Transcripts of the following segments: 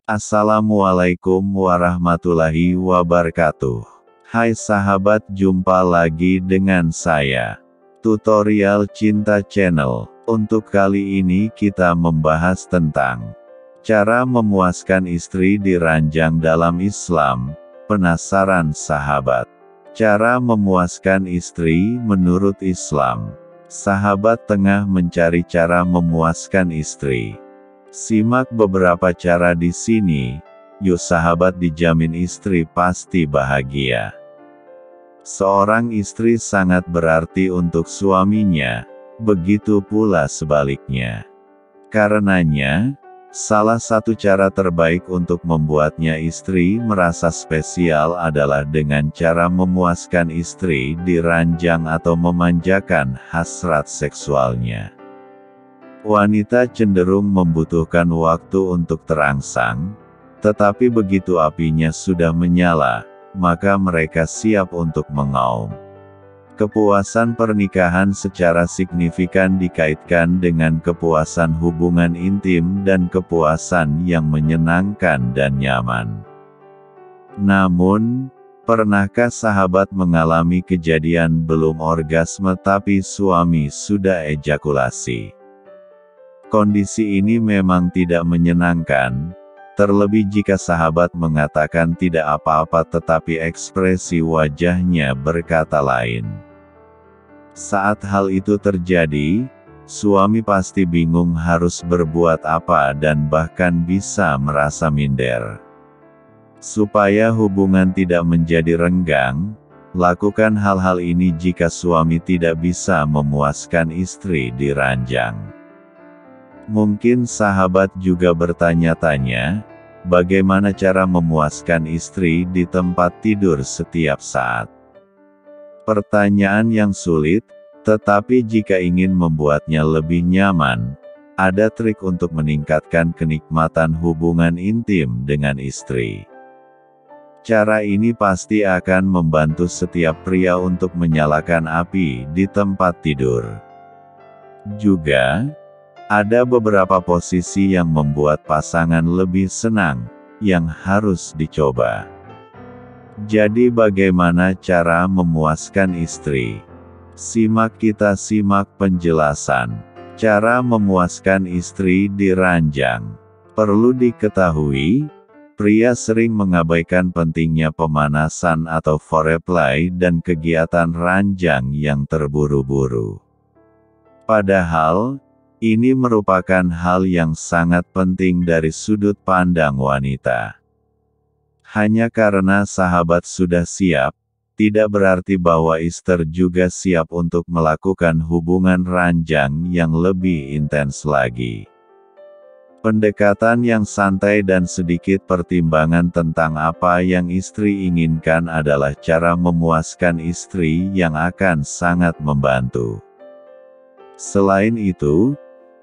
Assalamualaikum warahmatullahi wabarakatuh. Hai sahabat, jumpa lagi dengan saya, Tutorial Cinta Channel. Untuk kali ini kita membahas tentang cara memuaskan istri di ranjang dalam Islam. Penasaran sahabat? Cara memuaskan istri menurut Islam. Sahabat tengah mencari cara memuaskan istri. Simak beberapa cara di sini, yuk sahabat, dijamin istri pasti bahagia. Seorang istri sangat berarti untuk suaminya, begitu pula sebaliknya. Karenanya, salah satu cara terbaik untuk membuatnya istri merasa spesial adalah dengan cara memuaskan istri di ranjang atau memanjakan hasrat seksualnya. Wanita cenderung membutuhkan waktu untuk terangsang, tetapi begitu apinya sudah menyala, maka mereka siap untuk mengaum. Kepuasan pernikahan secara signifikan dikaitkan dengan kepuasan hubungan intim dan kepuasan yang menyenangkan dan nyaman. Namun, pernahkah sahabat mengalami kejadian belum orgasme tapi suami sudah ejakulasi? Kondisi ini memang tidak menyenangkan, terlebih jika sahabat mengatakan tidak apa-apa tetapi ekspresi wajahnya berkata lain. Saat hal itu terjadi, suami pasti bingung harus berbuat apa dan bahkan bisa merasa minder. Supaya hubungan tidak menjadi renggang, lakukan hal-hal ini jika suami tidak bisa memuaskan istri di ranjang. Mungkin sahabat juga bertanya-tanya, bagaimana cara memuaskan istri di tempat tidur setiap saat? Pertanyaan yang sulit, tetapi jika ingin membuatnya lebih nyaman, ada trik untuk meningkatkan kenikmatan hubungan intim dengan istri. Cara ini pasti akan membantu setiap pria untuk menyalakan api di tempat tidur. Juga, ada beberapa posisi yang membuat pasangan lebih senang, yang harus dicoba. Jadi bagaimana cara memuaskan istri? Simak penjelasan. Cara memuaskan istri di ranjang. Perlu diketahui, pria sering mengabaikan pentingnya pemanasan atau foreplay dan kegiatan ranjang yang terburu-buru. Padahal, ini merupakan hal yang sangat penting dari sudut pandang wanita. Hanya karena sahabat sudah siap, tidak berarti bahwa istri juga siap untuk melakukan hubungan ranjang yang lebih intens lagi. Pendekatan yang santai dan sedikit pertimbangan tentang apa yang istri inginkan adalah cara memuaskan istri yang akan sangat membantu. Selain itu,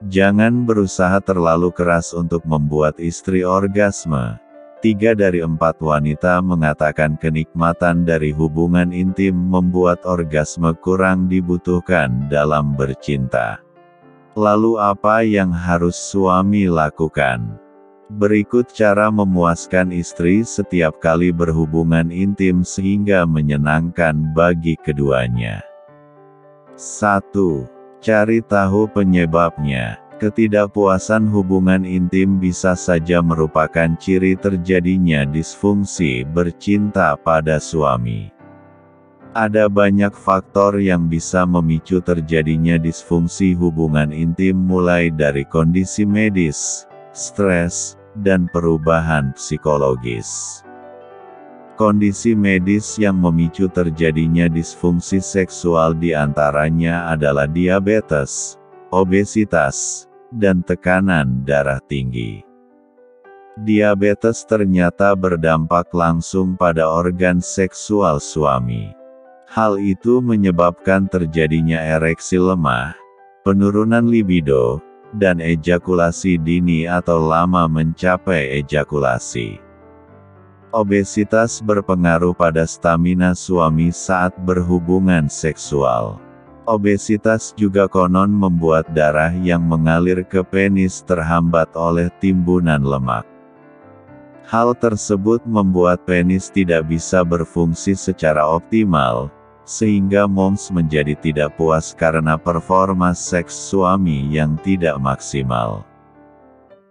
jangan berusaha terlalu keras untuk membuat istri orgasme. 3 dari 4 wanita mengatakan kenikmatan dari hubungan intim membuat orgasme kurang dibutuhkan dalam bercinta. Lalu apa yang harus suami lakukan? Berikut cara memuaskan istri setiap kali berhubungan intim sehingga menyenangkan bagi keduanya. 1. Cari tahu penyebabnya. Ketidakpuasan hubungan intim bisa saja merupakan ciri terjadinya disfungsi bercinta pada suami. Ada banyak faktor yang bisa memicu terjadinya disfungsi hubungan intim, mulai dari kondisi medis, stres, dan perubahan psikologis. Kondisi medis yang memicu terjadinya disfungsi seksual diantaranya adalah diabetes, obesitas, dan tekanan darah tinggi. Diabetes ternyata berdampak langsung pada organ seksual suami. Hal itu menyebabkan terjadinya ereksi lemah, penurunan libido, dan ejakulasi dini atau lama mencapai ejakulasi. Obesitas berpengaruh pada stamina suami saat berhubungan seksual. Obesitas juga konon membuat darah yang mengalir ke penis terhambat oleh timbunan lemak. Hal tersebut membuat penis tidak bisa berfungsi secara optimal, sehingga moms menjadi tidak puas karena performa seks suami yang tidak maksimal.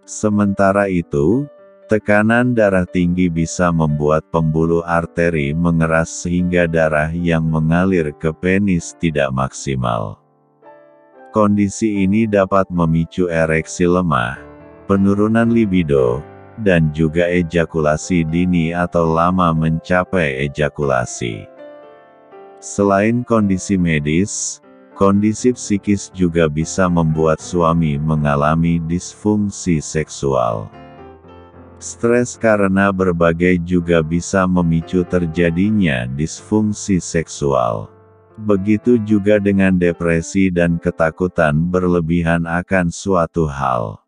Sementara itu, tekanan darah tinggi bisa membuat pembuluh arteri mengeras sehingga darah yang mengalir ke penis tidak maksimal. Kondisi ini dapat memicu ereksi lemah, penurunan libido, dan juga ejakulasi dini atau lama mencapai ejakulasi. Selain kondisi medis, kondisi psikis juga bisa membuat suami mengalami disfungsi seksual. Stres karena berbagai juga bisa memicu terjadinya disfungsi seksual. Begitu juga dengan depresi dan ketakutan berlebihan akan suatu hal.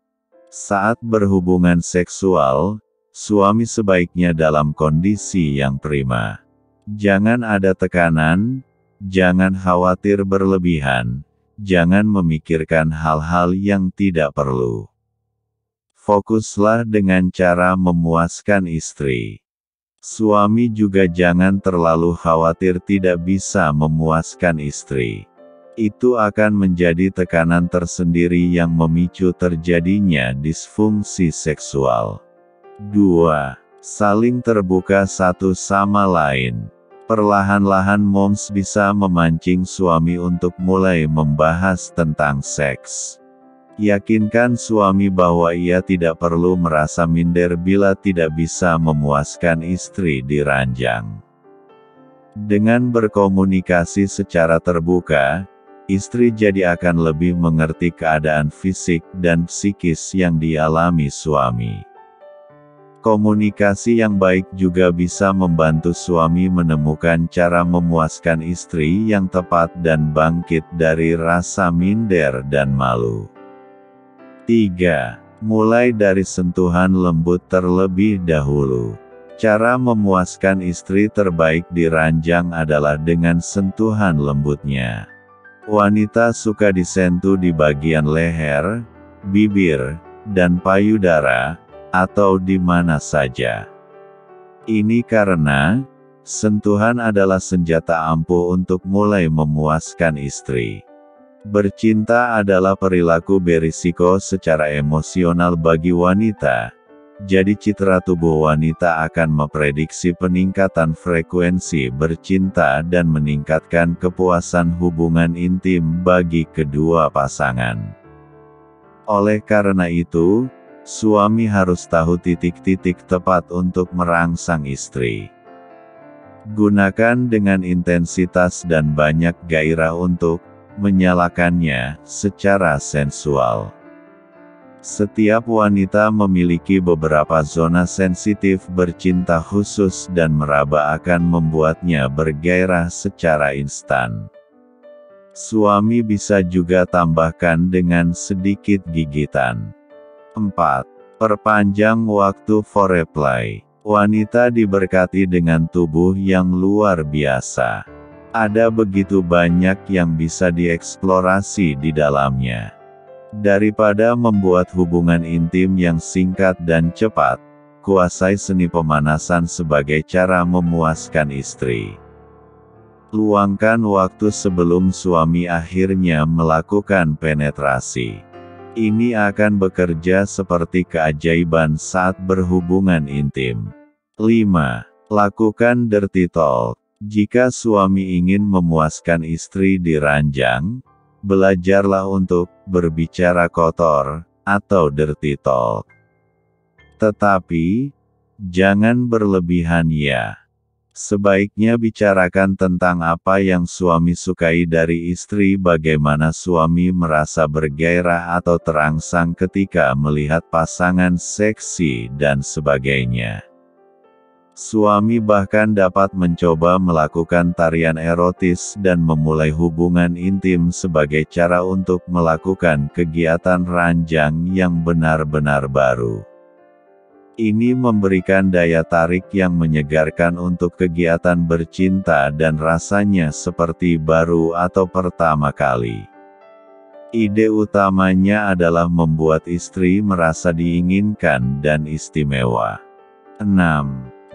Saat berhubungan seksual, suami sebaiknya dalam kondisi yang prima. Jangan ada tekanan, jangan khawatir berlebihan, jangan memikirkan hal-hal yang tidak perlu. Fokuslah dengan cara memuaskan istri. Suami juga jangan terlalu khawatir tidak bisa memuaskan istri. Itu akan menjadi tekanan tersendiri yang memicu terjadinya disfungsi seksual. 2. Saling terbuka satu sama lain. Perlahan-lahan moms bisa memancing suami untuk mulai membahas tentang seks. Yakinkan suami bahwa ia tidak perlu merasa minder bila tidak bisa memuaskan istri di ranjang. Dengan berkomunikasi secara terbuka, istri jadi akan lebih mengerti keadaan fisik dan psikis yang dialami suami. Komunikasi yang baik juga bisa membantu suami menemukan cara memuaskan istri yang tepat dan bangkit dari rasa minder dan malu. 3. Mulai dari sentuhan lembut terlebih dahulu. Cara memuaskan istri terbaik di ranjang adalah dengan sentuhan lembutnya. Wanita suka disentuh di bagian leher, bibir, dan payudara, atau di mana saja. Ini karena, sentuhan adalah senjata ampuh untuk mulai memuaskan istri. Bercinta adalah perilaku berisiko secara emosional bagi wanita, jadi citra tubuh wanita akan memprediksi peningkatan frekuensi bercinta dan meningkatkan kepuasan hubungan intim bagi kedua pasangan. Oleh karena itu, suami harus tahu titik-titik tepat untuk merangsang istri. Gunakan dengan intensitas dan banyak gairah untuk menyalakannya secara sensual. Setiap wanita memiliki beberapa zona sensitif bercinta khusus dan meraba akan membuatnya bergairah secara instan. Suami bisa juga tambahkan dengan sedikit gigitan. 4. Perpanjang waktu foreplay. Wanita diberkati dengan tubuh yang luar biasa. Ada begitu banyak yang bisa dieksplorasi di dalamnya. Daripada membuat hubungan intim yang singkat dan cepat, kuasai seni pemanasan sebagai cara memuaskan istri. Luangkan waktu sebelum suami akhirnya melakukan penetrasi. Ini akan bekerja seperti keajaiban saat berhubungan intim. 5. Lakukan dirty talk. Jika suami ingin memuaskan istri di ranjang, belajarlah untuk berbicara kotor atau dirty talk. Tetapi, jangan berlebihan ya. Sebaiknya bicarakan tentang apa yang suami sukai dari istri, bagaimana suami merasa bergairah atau terangsang ketika melihat pasangan seksi dan sebagainya. Suami bahkan dapat mencoba melakukan tarian erotis dan memulai hubungan intim sebagai cara untuk melakukan kegiatan ranjang yang benar-benar baru. Ini memberikan daya tarik yang menyegarkan untuk kegiatan bercinta dan rasanya seperti baru atau pertama kali. Ide utamanya adalah membuat istri merasa diinginkan dan istimewa. 6.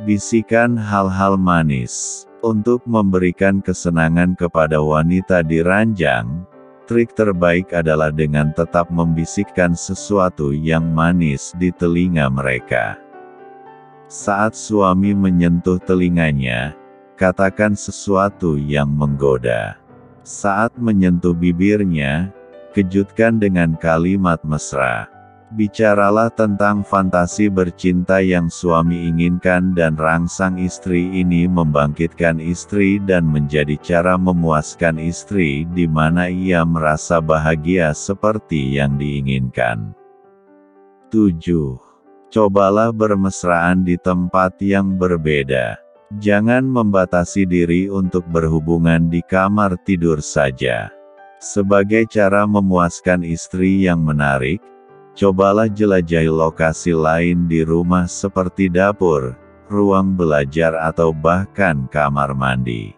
Bisikan hal-hal manis. Untuk memberikan kesenangan kepada wanita di ranjang, trik terbaik adalah dengan tetap membisikkan sesuatu yang manis di telinga mereka. Saat suami menyentuh telinganya, katakan sesuatu yang menggoda. Saat menyentuh bibirnya, kejutkan dengan kalimat mesra. Bicaralah tentang fantasi bercinta yang suami inginkan dan rangsang istri ini membangkitkan istri dan menjadi cara memuaskan istri di mana ia merasa bahagia seperti yang diinginkan. 7. Cobalah bermesraan di tempat yang berbeda. Jangan membatasi diri untuk berhubungan di kamar tidur saja. Sebagai cara memuaskan istri yang menarik, cobalah jelajahi lokasi lain di rumah seperti dapur, ruang belajar atau bahkan kamar mandi.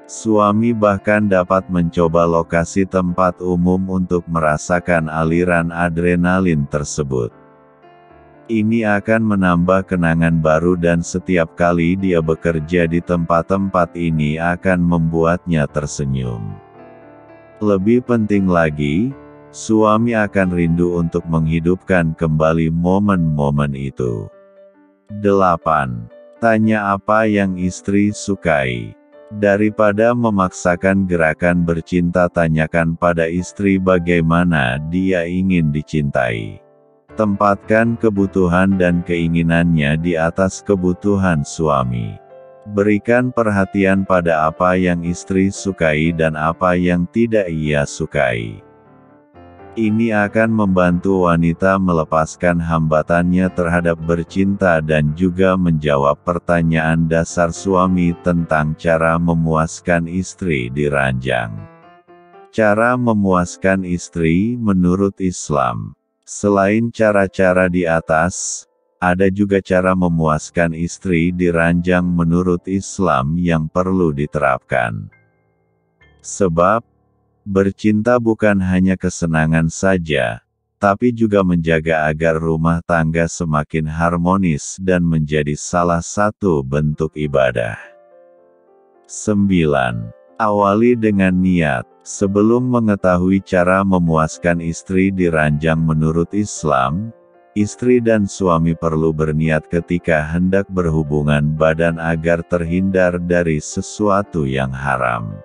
Suami bahkan dapat mencoba lokasi tempat umum untuk merasakan aliran adrenalin tersebut. Ini akan menambah kenangan baru dan setiap kali dia bekerja di tempat-tempat ini akan membuatnya tersenyum. Lebih penting lagi, suami akan rindu untuk menghidupkan kembali momen-momen itu. 8. Tanya apa yang istri sukai. Daripada memaksakan gerakan bercinta, tanyakan pada istri bagaimana dia ingin dicintai. Tempatkan kebutuhan dan keinginannya di atas kebutuhan suami. Berikan perhatian pada apa yang istri sukai dan apa yang tidak ia sukai. Ini akan membantu wanita melepaskan hambatannya terhadap bercinta dan juga menjawab pertanyaan dasar suami tentang cara memuaskan istri di ranjang. Cara memuaskan istri menurut Islam. Selain cara-cara di atas, ada juga cara memuaskan istri di ranjang menurut Islam yang perlu diterapkan. Sebab, bercinta bukan hanya kesenangan saja, tapi juga menjaga agar rumah tangga semakin harmonis dan menjadi salah satu bentuk ibadah. 9. Awali dengan niat. Sebelum mengetahui cara memuaskan istri di ranjang menurut Islam, istri dan suami perlu berniat ketika hendak berhubungan badan agar terhindar dari sesuatu yang haram.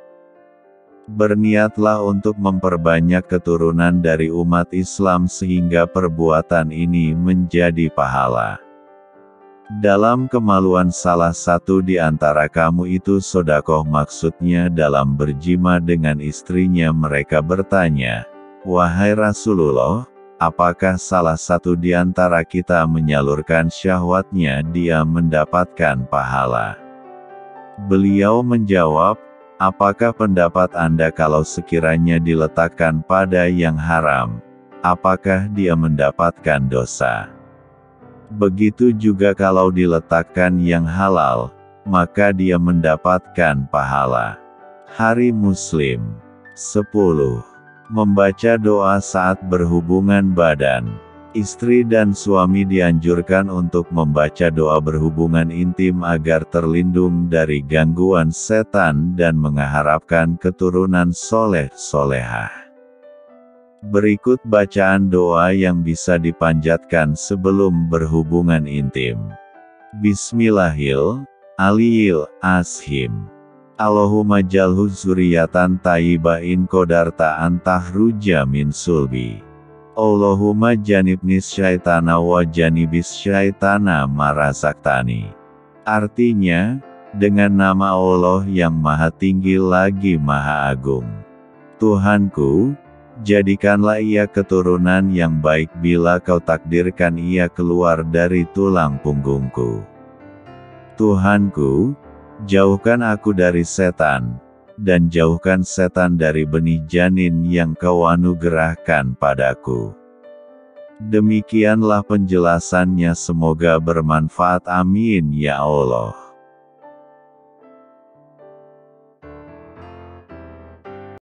Berniatlah untuk memperbanyak keturunan dari umat Islam sehingga perbuatan ini menjadi pahala. Dalam kemaluan salah satu di antara kamu itu sodakoh, maksudnya dalam berjima dengan istrinya. Mereka bertanya, "Wahai Rasulullah, apakah salah satu di antara kita menyalurkan syahwatnya dia mendapatkan pahala?" Beliau menjawab, "Apakah pendapat Anda kalau sekiranya diletakkan pada yang haram, apakah dia mendapatkan dosa? Begitu juga kalau diletakkan yang halal, maka dia mendapatkan pahala." Hari Muslim. 10. Membaca doa saat berhubungan badan. Istri dan suami dianjurkan untuk membaca doa berhubungan intim agar terlindung dari gangguan setan dan mengharapkan keturunan soleh-solehah. Berikut bacaan doa yang bisa dipanjatkan sebelum berhubungan intim. Bismillahirrahmanirrahim. Allahumma jalhu zuriyatan tayyibah in qadarta antahruja min sulbi. Allahumma janibnis syaitana wa janibis syaitana marasaktani. Artinya, dengan nama Allah yang Maha Tinggi lagi Maha Agung. Tuhanku, jadikanlah ia keturunan yang baik bila kau takdirkan ia keluar dari tulang punggungku. Tuhanku, jauhkan aku dari setan, dan jauhkan setan dari benih janin yang kau anugerahkan padaku. Demikianlah penjelasannya, semoga bermanfaat. Amin ya Allah.